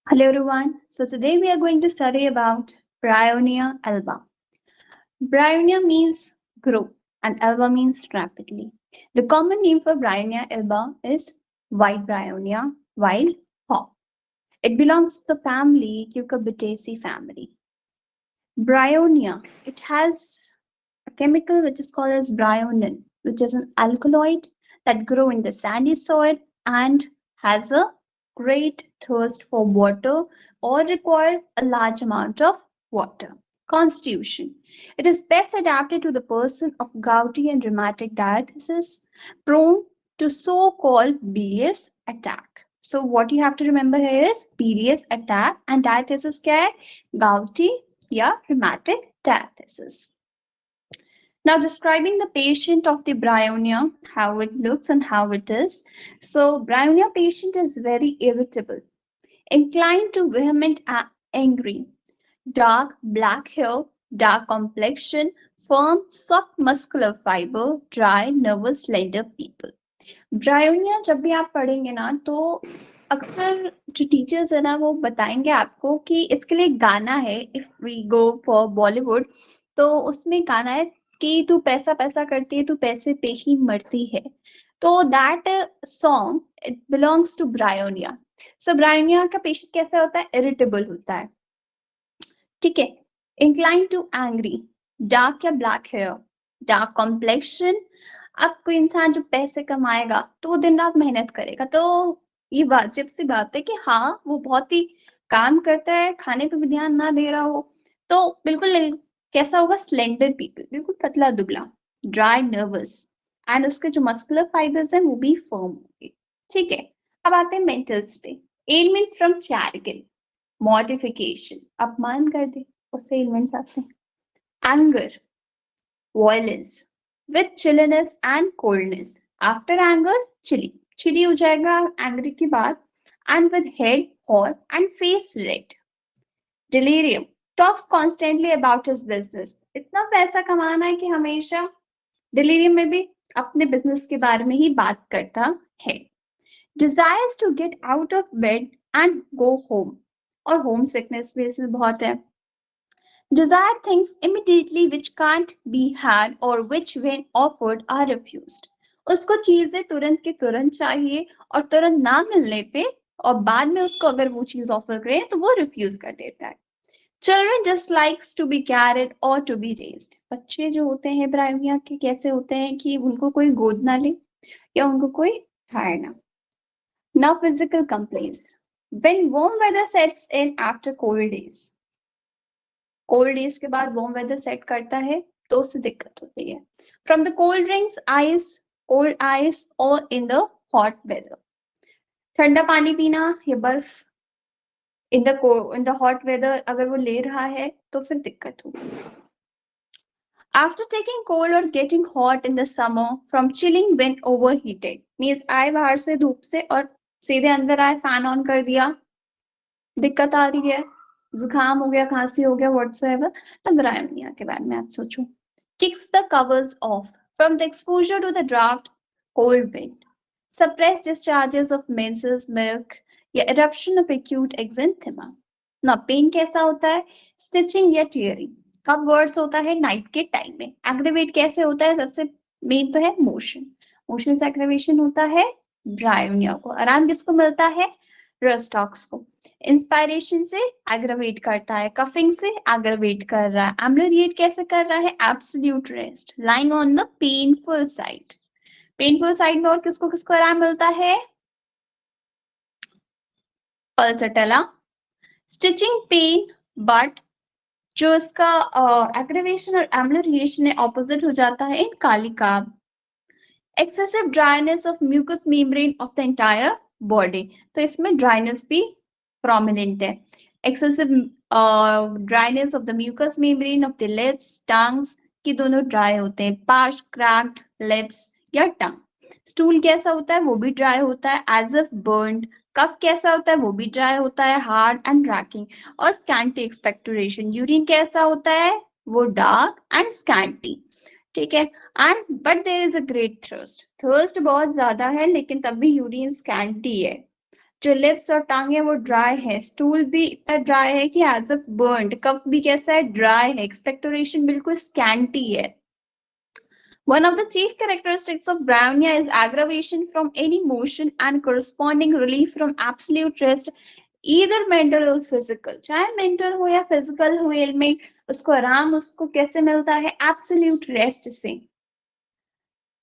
Hello everyone. So today we are going to study about Bryonia alba. Bryonia means grow and alba means rapidly. The common name for Bryonia alba is white Bryonia, wild hop. It belongs to the family Cucurbitaceae family. Bryonia, it has a chemical which is called as bryonin, which is an alkaloid that grow in the sandy soil and has a great thirst for water or require a large amount of water. Constitution. It is best adapted to the person of gouty and rheumatic diathesis prone to so-called bilious attack. So what you have to remember here is bilious attack and diathesis क्या है? Gouty या rheumatic diathesis. Now, describing the patient of the bryonia, how it looks and how it is. So, bryonia patient is very irritable, inclined to vehement angry, dark black hair, dark complexion, firm, soft muscular fiber, dry, nervous, slender people. Bryonia जब भी आप पढ़ेंगे ना तो अक्सर जो teachers है ना वो बताएंगे आपको कि इसके लिए गाना है if we go for Bollywood तो उसमें गाना है कि तू पैसा पैसा करती है तू पैसे पे ही मरती है तो that song it belongs to bryonia so bryonia का पेशेंट कैसा होता है इरिटेबल होता है ठीक है इंक्लाइन टू एंग्री डार्क या ब्लैक हेयर डार्क कॉम्प्लेक्शन अब कोई इंसान जो पैसे कमाएगा तो वो दिन रात मेहनत करेगा तो ये वाजिब सी बात है कि हाँ वो बहुत ही काम करता है खाने पे भी ध्यान ना दे रहा हो तो बिल्कुल कैसा होगा स्लेंडर पीपल बिल्कुल पतला दुबला ड्राई नर्वस एंड उसके जो मस्कुलर फाइबर्स हैं वो भी फर्म होंगे ठीक है अब आते हैं मेंटल्स पे एलिमेंट्स फ्रॉम चैरिकल मॉडिफिकेशन अपमान कर दे उससे एलिमेंट्स आते हैं anger violence with chilliness and coldness. After anger, chilly. Chilly हो जाएगा एंग्री के बाद and with head hot and face red. Delirium. Talks constantly about his business. इतना पैसा कमाना है कि हमेशा delirium में भी अपने business के बारे में ही बात करता है. Desires to get out of bed and go home. और home sickness भी इसमें बहुत है. Desire things immediately which can't be had or which when offered are refused. उसको चीजें तुरंत के तुरंत चाहिए और तुरंत ना मिलने पे और बाद में उसको अगर वो चीज ऑफर करे तो वो रिफ्यूज कर देता है Children dislikes to be carried or to be raised. बच्चे जो होते हैं ब्राह्मणिया के कैसे होते हैं कि उनको कोई गोद ना ले या उनको कोई उठाए ना Now physical complaints. When warm weather sets in after cold days. Cold days के बाद वार्म वेदर सेट करता है तो उससे दिक्कत होती है from the cold drinks ice cold ice और इन द हॉट वेदर ठंडा पानी पीना या बर्फ इन द हॉट वेदर अगर वो ले रहा है तो फिर दिक्कत होगी After taking cold or getting hot in the summer from chilling when overheated means आए बाहर से धूप से और सीधे अंदर आए फैन ऑन कर दिया दिक्कत आ रही है जुकाम हो गया खांसी हो गया व्हाटसएवर तब ब्रायोनिया के बारे में आप सोचो kicks the covers off from the exposure to the draft cold wind suppress discharges of menses milk या eruption of acute exanthema ना पेन कैसा होता है स्टिचिंग या टीयरिंग कब वर्ड्स होता है नाइट के टाइम में एग्रीवेट कैसे होता है सबसे मेन तो है मोशन मोशन से एग्रीवेशन होता है ब्रायोनिया को आराम किसको मिलता है रस्टॉक्स को इंस्पायरेशन से एग्रावेट करता है कफिंग से एग्रावेट कर रहा है एम्बलरिएट कैसे कर रहा है absolute rest lying on the painful side में और किसको किसको आराम मिलता है पल्सटेला स्टिचिंग पेन बट जो इसका एग्रावेशन और एम्बलरिएशन है ऑपोजिट हो जाता है in kali carb excessive dryness of mucous membrane of the entire body तो इसमें ड्राइनेस भी prominent है excessive dryness of the mucous membrane of the lips tongues कि दोनों ड्राई होते हैं parched cracked lips या tongue stool कैसा होता है वो भी ड्राई होता है as if burned कफ कैसा होता है वो भी ड्राई होता है हार्ड एंड रैकिंग और स्कैंटी एक्सपेक्टोरेशन यूरिन कैसा होता है वो डार्क एंड स्कैंटी ठीक है and but there is a great thirst बहुत ज्यादा है लेकिन तब भी यूरिन स्कैंटी है जो लिप्स और टांगे वो ड्राई है, स्टूल भी इतना ड्राई है कि एज ऑफ बर्न्ड, कफ भी कैसा है, ड्राई है, एक्सपेक्टोरेशन बिल्कुल स्कैंटी है। One of the chief characteristics of bryonia is aggravation from any motion and corresponding relief from absolute rest, either mental or physical. चाहे mental हो या physical हो, एलिमेंट उसको आराम उसको कैसे मिलता है, absolute rest से।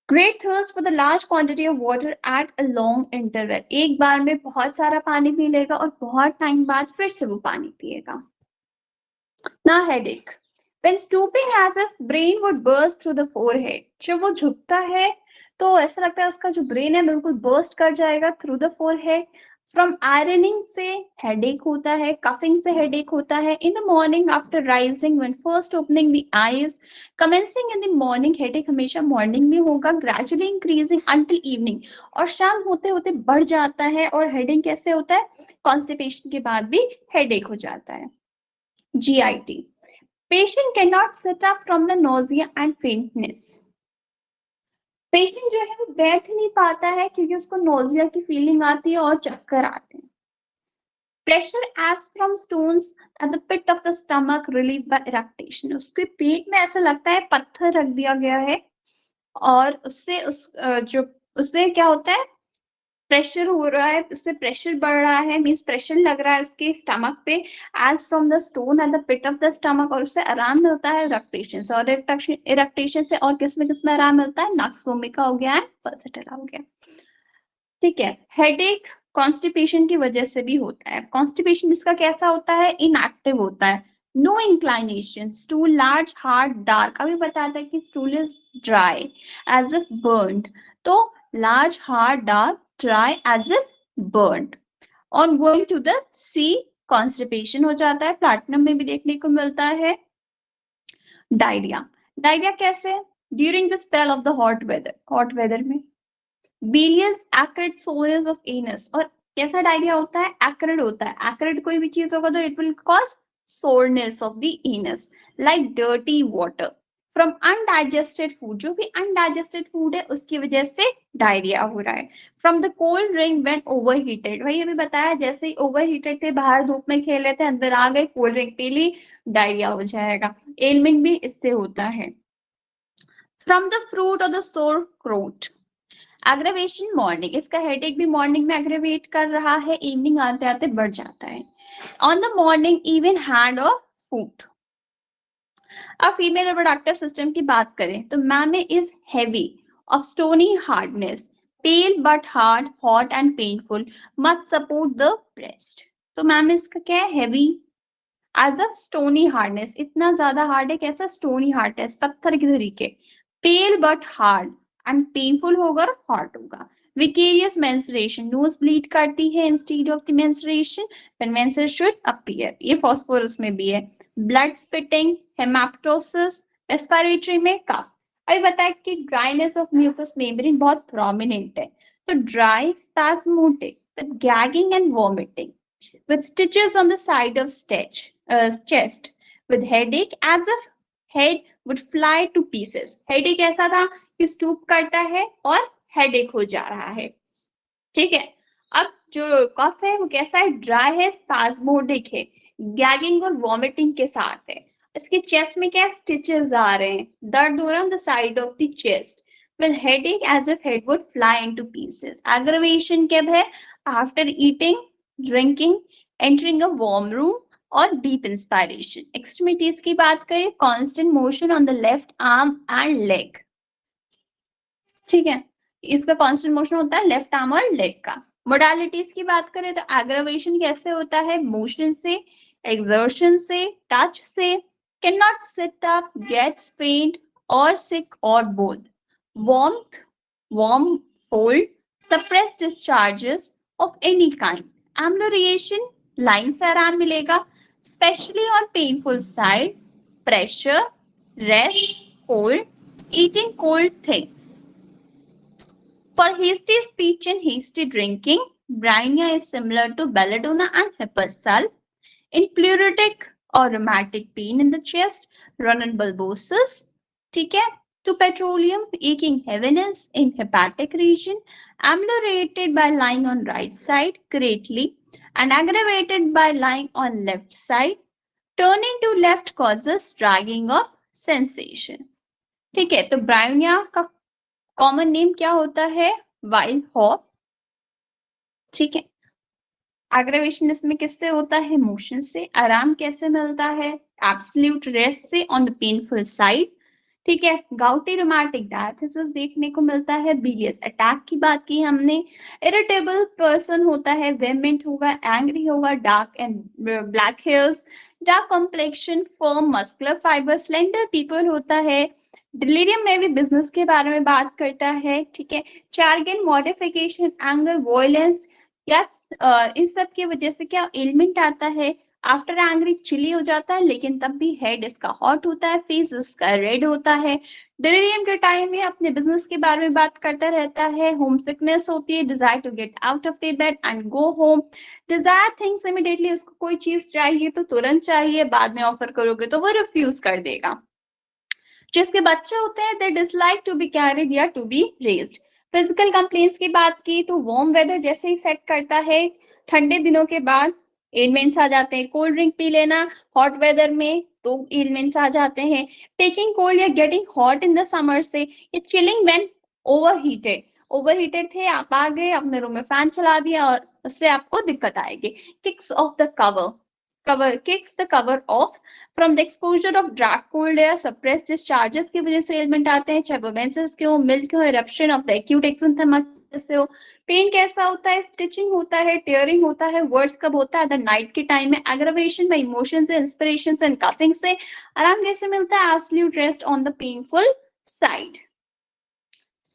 Great thirst for the large quantity of water at a long interval. एक बार में बहुत सारा पानी पी लेगा और बहुत टाइम बाद फिर से वो पानी पिएगा। Now headache. When stooping as if brain would burst through the forehead. जब वो झुकता है तो ऐसा लगता है उसका जो ब्रेन है बिल्कुल बर्स्ट कर जाएगा through the forehead. From ironing से हेडेक होता है, कफिंग से हेडेक होता है। In the morning after rising when first opening the eyes, commencing in the morning, headache हमेशा मॉर्निंग में होगा, ग्रेजुअली इंक्रीजिंग अंटिल इवनिंग, और शाम होते होते बढ़ जाता है। और हेडेक कैसे होता है, कॉन्स्टिपेशन के बाद भी हेडेक हो जाता है। GIT. Patient cannot sit up from the nausea and faintness. Patient जो है वो बैठ नहीं पाता है क्योंकि उसको नोजिया की फीलिंग आती है और चक्कर आते हैं। Pressure as from stones at the pit of the stomach relieve by eructation, उसके पेट में ऐसा लगता है पत्थर रख दिया गया है और उससे क्या होता है, प्रेशर हो रहा है, उससे प्रेशर बढ़ रहा है, मींस प्रेशर लग रहा है उसके स्टमक पे, as from the stone at the pit of the stomach, और उससे आराम मिलता है इरेक्टेशन से। और इरेक्टेशन से और किसमें आराम मिलता है, नक्स भूमिका हो गया है, पल्सेटिला हो गया। ठीक है। हेडेक कॉन्स्टिपेशन की वजह से भी होता है। कॉन्स्टिपेशन इसका कैसा होता है, इनएक्टिव होता है, no inclination, stool large hard dark, अभी बताया था कि stool is dry as if burned, तो large hard dark dry as if burned. On going to the sea constipation हो जाता है, प्लैटिनम में भी देखने को मिलता है। डायरिया, डायरिया कैसे, during the spell of the hot weather में। बिलियस एक्रिड सोयस ऑफ एनस, और कैसा डायरिया होता है, एक्रिड होता है, एक्रिड कोई भी चीज होगा तो it will cause soreness of the anus, like dirty water. From undigested food, जो भी अनडाइजेस्टेड फूड है उसकी वजह से डायरिया हो रहा है। From the cold drink when overheated, वही अभी बताया, जैसे ही ओवरहीटेड थे, बाहर धूप में खेल रहे थे, अंदर आ गए, कोल्ड ड्रिंक पी ली, डायरिया हो जाएगा। एलिमेंट भी इससे होता है। फ्रॉम द फ्रूट और the sauerkraut, aggravation morning, इसका हेडेक भी मॉर्निंग में एग्रेवेट कर रहा है, इवनिंग आते आते बढ़ जाता है। On the morning even hand और फुट। अब फीमेल रिप्रोडक्टिव सिस्टम की बात करें तो mammae is heavy of stony hardness, pale but hard, hot and painful, must support the breast. तो मैमे इसका क्या है, heavy as a stony hardness, इतना ज्यादा हार्ड है, कैसा, स्टोनी हार्डनेस, पत्थर के तरीके। पेल बट हार्ड एंड पेनफुल होगा, हॉट होगा। विकेरियस मेंस्ट्रुएशन, नोज ब्लीड करती है instead of the menstruation when menses should appear, ये फास्फोरस में भी है। ब्लड स्पिटिंग, हेमाप्टोसिस, रेस्पिरेटरी में कफ। अभी बताया कि ड्राइनेस ऑफ म्यूकस मेम्ब्रेन बहुत प्रोमिनेंट है, तो dry spasmodic with gagging and vomiting, with stitches on the side of chest, with headache as if head would fly to pieces. Headache ऐसा था कि stoop करता है और headache हो जा रहा है। ठीक है। अब जो कफ है वो कैसा है, ड्राई है, स्पास्मोडिक है, गैगिंग और वॉमिटिंग के साथ है। इसके चेस्ट में क्या, स्टिचेस आ रहे हैं, दर्द हो रहा है on the side of the chest, with headache as if head would fly into pieces. Aggravation कब है, after eating, drinking, entering a warm room और deep inspiration. Extremities की बात करें, constant motion on the left arm and leg. ठीक है, इसका constant motion होता है लेफ्ट आर्म और लेग का। मोडालिटीज की बात करें तो एग्रावेशन कैसे होता है, मोशन से, एक्सर्शन से, टच से, can not sit up, gets faint और सिक और both. warmth, warm fold, suppressed discharges of any kind. Amelioration, line से आराम मिलेगा, especially on painful side, pressure, rest, hold, eating cold things. For hasty speech and hasty drinking, bryonia is similar to belladonna and hepatosal. In pleuritic or rheumatic pain in the chest, run and bulbosus. ठीक है, to petroleum, aching heaviness in hepatic region, ameliorated by lying on right side greatly, and aggravated by lying on left side. Turning to left causes dragging of sensation. ठीक है, तो bryonia का common name क्या होता है? Wild hop. ठीक है, aggravation इसमें किससे होता है? मोशन से. आराम कैसे मिलता है? एब्सोल्यूट रेस्ट से ऑन द पेनफुल साइड. ठीक है, गाउटी रोमैटिक डायथिसिस देखने को मिलता है. बीलियस अटैक की बात की हमने. इरिटेबल पर्सन होता है, वेमेंट होगा, एंग्री होगा, dark and black hairs, dark complexion, firm muscular fibre, slender people होता है. डिलीरियम में भी बिजनेस के बारे में बात करता है. ठीक है, चार्गन मॉडिफिकेशन, एंगर, वॉयलेंस या इस सब की वजह से क्या एलिमेंट आता है? आफ्टर एंग्री चिली हो जाता है, लेकिन तब भी हेड इसका हॉट होता है, फेस इसका रेड होता है. डिलीरियम के टाइम में अपने बिजनेस के बारे में बात करता रहता है. होम सिकनेस होती है, desire to get out of the bed and go home. Desire things immediately, उसको कोई चीज चाहिए तो तुरंत चाहिए, बाद में ऑफर करोगे तो वो रिफ्यूज कर देगा. जिसके बच्चे होते हैं they dislike to be carried या to be raised. Physical complaints की बात की तो वार्म वेदर जैसे ही सेट करता है, ठंडे दिनों के बाद एलिमेंट्स आ जाते हैं. कोल्ड ड्रिंक पी लेना हॉट वेदर में तो एलिमेंट्स आ जाते हैं. टेकिंग कोल्ड या getting hot in the summer से, या चिलिंग व्हेन ओवरहीटेड थे, आप आ गए अपने रूम में फैन चला दिया और उससे आपको दिक्कत आएगी. Kicks of the cover kicks the cover off from the exposure of dark cold air, suppressed discharges की वजह से एलिमेंट आते हैं, चाहे वो मेंसेस के हो, मिल्क हो, eruption of the acute exanthema से हो. पेन कैसा होता है? स्टिचिंग होता है, टेयरिंग होता है. वर्ड्स कब होता है? द नाइट के टाइम में. एग्रावेशन बाय इमोशन से, इंस्पिरेशन एंड कफिंग से. आराम कैसे मिलता है? Absolute rest on the painful side.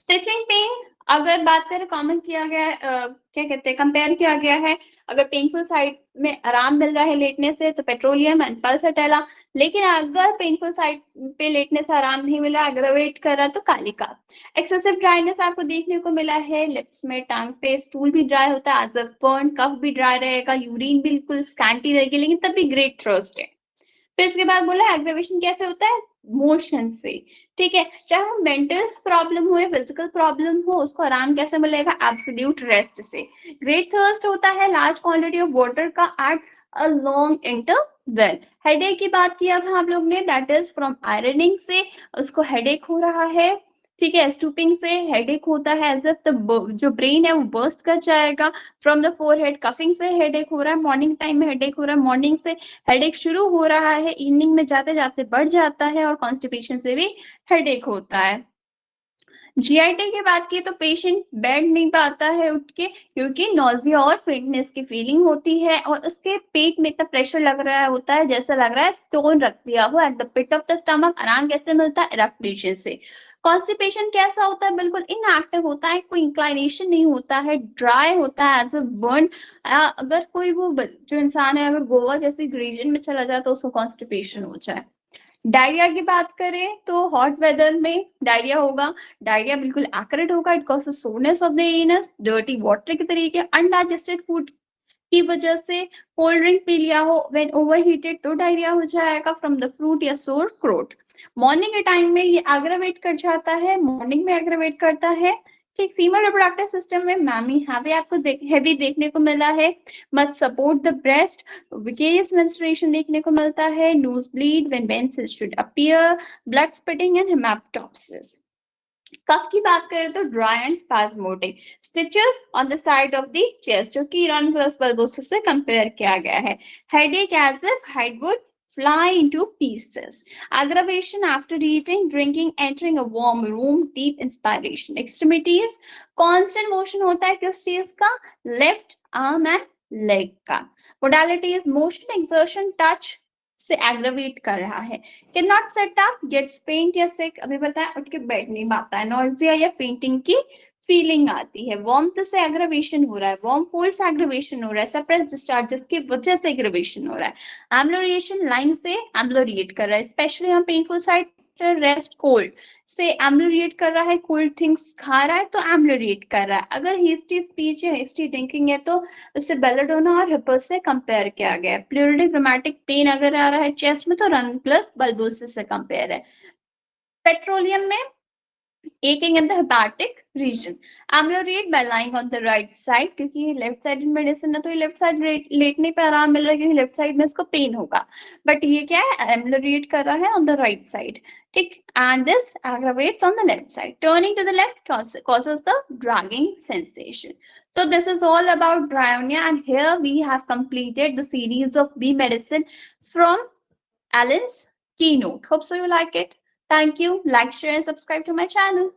Stitching pain अगर बात करें कॉमन किया गया है, क्या कहते हैं, कंपेयर किया गया है. अगर पेनफुल साइड में आराम मिल रहा है लेटने से तो पेट्रोलियम एंड पल्सटेला. लेकिन अगर पेनफुल साइड पे लेटने से आराम नहीं मिला, एग्रावेट कर रहा तो कालिका. एक्सेसिव ड्राइनेस आपको देखने को मिला है. लिप्स में, टंग पे, स्टूल भी ड्राई होता है, एज अ बर्न, कफ भी ड्राई रहेगा, यूरिन बिल्कुल स्कैंटी रहेगी, लेकिन तब भी ग्रेट थर्स्ट है. फिर इसके बाद बोला एग्रेवेशन कैसे होता है? मोशन से. ठीक है, चाहे वो मेंटल प्रॉब्लम हो या फिजिकल प्रॉब्लम हो, उसको आराम कैसे मिलेगा? एब्सोल्यूट रेस्ट से. ग्रेट थर्स्ट होता है लार्ज क्वांटिटी ऑफ वाटर का at a long interval. Headache की बात किया था हम लोग ने, दैट इज फ्रॉम आयरनिंग से उसको हेडेक हो रहा है. ठीक है, स्टूपिंग से हेडेक होता है, एज इफ द जो ब्रेन है वो बर्स्ट कर जाएगा. फ्रॉम द फोरहेड, कफिंग से हेडेक हो रहा है, मॉर्निंग टाइम में हेडेक हो रहा है, मॉर्निंग से हेडेक शुरू हो रहा है, इवनिंग में जाते जाते बढ़ जाता है, और कॉन्स्टिपेशन से भी हेडेक होता है. जीआईटी की बात की तो पेशेंट बैठ नहीं पाता है उठ के, क्योंकि नॉजिया और फेंटनेस की फीलिंग होती है, और उसके पेट में इतना प्रेशर लग रहा होता है जैसा लग रहा है स्टोन रख दिया हो at the pit of the stomach. आराम कैसे मिलता है? इरेक्टेशन से. कॉन्स्टिपेशन कैसा होता है? बिल्कुल इनएक्टिव होता है, कोई इंक्लाइनेशन नहीं होता है, ड्राई होता है, एज अ बर्न. अगर कोई वो जो इंसान है अगर गोवा जैसे रीजन में चला जाए तो उसको कॉन्स्टिपेशन हो जाए. डायरिया की बात करें तो हॉट वेदर में डायरिया होगा. डायरिया बिल्कुल एक्यूरेट होगा. It causes soreness of the anus, dirty water के तरीके, अनडाइजेस्टेड फूड की वजह से. कोल्ड ड्रिंक पी लिया हो व्हेन ओवरहीटेड तो डायरिया हो जाएगा फ्रॉम द फ्रूट या सोर क्रोट. मॉर्निंग के टाइम में ये एग्रावेट कर जाता है, मॉर्निंग में एग्रावेट करता है. ठीक, फीमेल रिप्रोडक्टिव सिस्टम में मैमी हैवी आपको हैवी देखने को मिला है. Much support the breast. Vicarious menstruation देखने को मिलता है. Nose bleed when menses should appear. Blood spitting and haemoptysis. Cough की बात करें तो dry and spasmodic. Stitches on the side of the chest, जो कि रनक्लस बल्बोसिस से कंपेयर किया गया है. Headache as if head would fly into pieces. Aggravation after eating, drinking, entering a warm room, deep inspiration. Extremities, constant motion होता है किस चीज का? Left arm and leg का. Modality is motion, exertion, touch से एग्रावेट कर रहा है. Can not set up, gets faint या सिक, अभी बताया, उठ के बैठ नहीं पाता है. नॉइजिया या फेंटिंग की फीलिंग आती है. वार्मथ से एग्रावेशन हो रहा है, वार्म फोल्ड से एग्रावेशन हो रहा है, सप्रेस डिस्चार्जेस की वजह से एग्रावेशन हो रहा है. एम्ब्लोरिएशन लाइन से एम्ब्लोरिएट कर रहा है, स्पेशली हम पेनफुल साइड रेस्ट कोल्ड से एम्ब्लोरिएट कर रहा है. कोल्ड थिंग्स खा रहा है तो एम्ब्लोरिएट कर रहा है. अगर हेस्टी स्पीच या हेस्टी ड्रिंकिंग है तो उससे बेलाडोना और हिपस से कंपेयर किया गया है. प्लूरिटिक रोमैटिक पेन अगर आ रहा है चेस्ट में तो रन प्लस बल्बोसिस से कंपेयर है. पेट्रोलियम में aching in the hepatic region. Ameliorate by lying on the right side, क्योंकि ये लेफ्ट साइड मेडिसिन है तो ये लेफ्ट साइड लेटने पे आराम मिल रहा है क्योंकि लेफ्ट साइड में इसको पेन होगा, बट ये क्या है, एमलोरेट कर रहा है ऑन द राइट साइड, ठीक. And this aggravates on the left side. Turning to the left causes the dragging sensation. So this is all about bryonia, and here we have completed the series of B medicine from Alan's keynote. Hope so you like it. Thank you. Like, share, and subscribe to my channel.